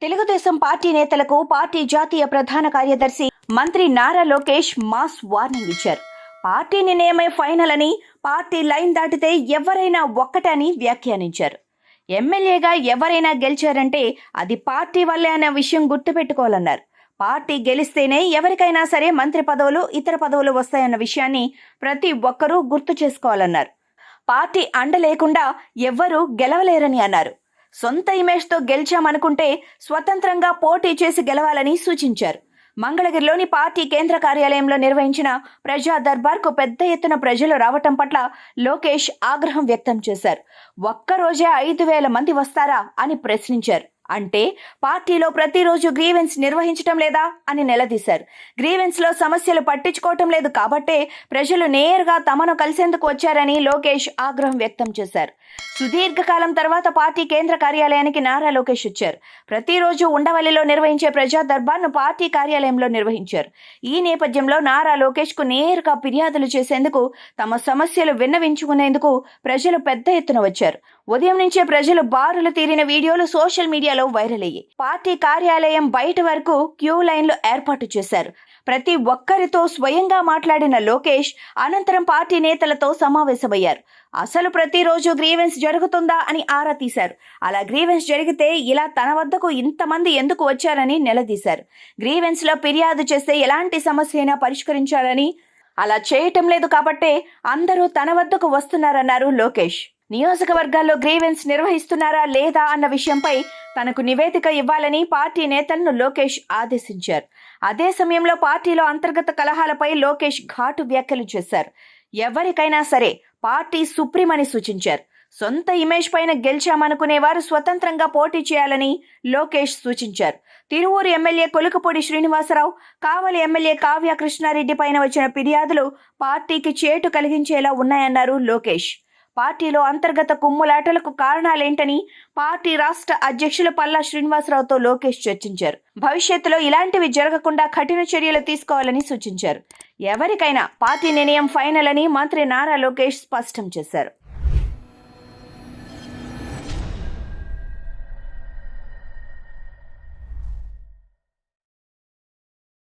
Telugu Desam party నేతలకు party జాతీయ ప్రధాన కార్యదర్శి మంత్రి నారా లోకేష్ మాస్ వార్నింగ్ ఇచ్చారు. పార్టీ నిర్ణయమే ఫైనల్ అని, పార్టీ లైన్ దాటితే ఎవరైనా ఒక్కటని వ్యాఖ్యానించారు. ఎమ్మెల్యేగా ఎవరైనా గెలిచారంటే అది పార్టీ వల్లే అనే విషయం గుర్తుపెట్టుకోవాలన్నారు. పార్టీ గెలిస్తేనే ఎవరికైనా సరే మంత్రి పదవులు, ఇతర పదవులు వస్తాయన్న విషయాన్ని ప్రతి ఒక్కరూ గుర్తు చేసుకోవాలన్నారు. పార్టీ అండ లేకుండా ఎవ్వరూ గెలవలేరని అన్నారు. సొంత ఇమేజ్తో గెలిచామనుకుంటే స్వతంత్రంగా పోటీ చేసి గెలవాలని సూచించారు. మంగళగిరిలోని పార్టీ కేంద్ర కార్యాలయంలో నిర్వహించిన ప్రజా దర్బార్కు పెద్ద ఎత్తున ప్రజలు రావటం పట్ల లోకేష్ ఆగ్రహం వ్యక్తం చేశారు. ఒక్కరోజే 5,000 మంది వస్తారా అని ప్రశ్నించారు. అంటే పార్టీలో ప్రతిరోజు గ్రీవెన్స్ నిర్వహించటం లేదా అని నిలదీశారు. గ్రీవెన్స్ లో సమస్యలు పట్టించుకోవటం లేదు కాబట్టే ప్రజలు నేరుగా తమను కలిసేందుకు వచ్చారని లోకేష్ ఆగ్రహం వ్యక్తం చేశారు. సుదీర్ఘకాలం తర్వాత పార్టీ కేంద్ర కార్యాలయానికి నారా లోకేష్ వచ్చారు. ప్రతిరోజు ఉండవల్లిలో నిర్వహించే ప్రజా దర్బార్ను పార్టీ కార్యాలయంలో నిర్వహించారు. ఈ నేపథ్యంలో నారా లోకేష్ కు నేరుగా ఫిర్యాదులు చేసేందుకు, తమ సమస్యలు విన్నవించుకునేందుకు ప్రజలు పెద్ద ఎత్తున వచ్చారు. ఉదయం నుంచే ప్రజలు బారులు తీరిన వీడియోలు సోషల్ మీడియాలో వైరల్ అయ్యాయి. పార్టీ కార్యాలయం బయట వరకు క్యూ లైన్లు ఏర్పాటు చేశారు. ప్రతి ఒక్కరితో స్వయంగా మాట్లాడిన లోకేష్ అనంతరం పార్టీ నేతలతో సమావేశమయ్యారు. అసలు ప్రతిరోజు గ్రీవెన్స్ జరుగుతుందా అని ఆరా తీశారు. అలా గ్రీవెన్స్ జరిగితే ఇలా తన వద్దకు ఇంతమంది ఎందుకు వచ్చారని నిలదీశారు. గ్రీవెన్స్ లో ఫిర్యాదు చేస్తే ఎలాంటి సమస్య అయినా పరిష్కరించాలని, అలా చేయటం లేదు కాబట్టే అందరూ తన వద్దకు వస్తున్నారన్నారు లోకేష్. నియోజకవర్గాల్లో గ్రీవెన్స్ నిర్వహిస్తున్నారా లేదా అన్న విషయంపై తనకు నివేదిక ఇవ్వాలని పార్టీ నేతలను లోకేష్ ఆదేశించారు. అదే సమయంలో పార్టీలో అంతర్గత కలహాలపై లోకేష్ ఘాటు వ్యాఖ్యలు చేశారు. ఎవరికైనా సరే పార్టీ సుప్రీమని సూచించారు. సొంత ఇమేజ్ పైన గెలిచామనుకునేవారు స్వతంత్రంగా పోటీ చేయాలని లోకేష్ సూచించారు. తిరువూరు ఎమ్మెల్యే కొలుకుపూడి శ్రీనివాసరావు, కావలి ఎమ్మెల్యే కావ్య కృష్ణారెడ్డి పైన వచ్చిన ఫిర్యాదులు పార్టీకి చేటు కలిగించేలా ఉన్నాయన్నారు లోకేష్. పార్టీలో అంతర్గత కుమ్ములాటలకు కారణాలేంటని పార్టీ రాష్ట్ర అధ్యక్షులు పల్లా శ్రీనివాసరావుతో లోకేష్ చర్చించారు. భవిష్యత్తులో ఇలాంటివి జరగకుండా కఠిన చర్యలు తీసుకోవాలని సూచించారు. ఎవరికైనా పార్టీ నిర్ణయం ఫైనల్ అని మంత్రి నారా లోకేష్ స్పష్టం చేశారు.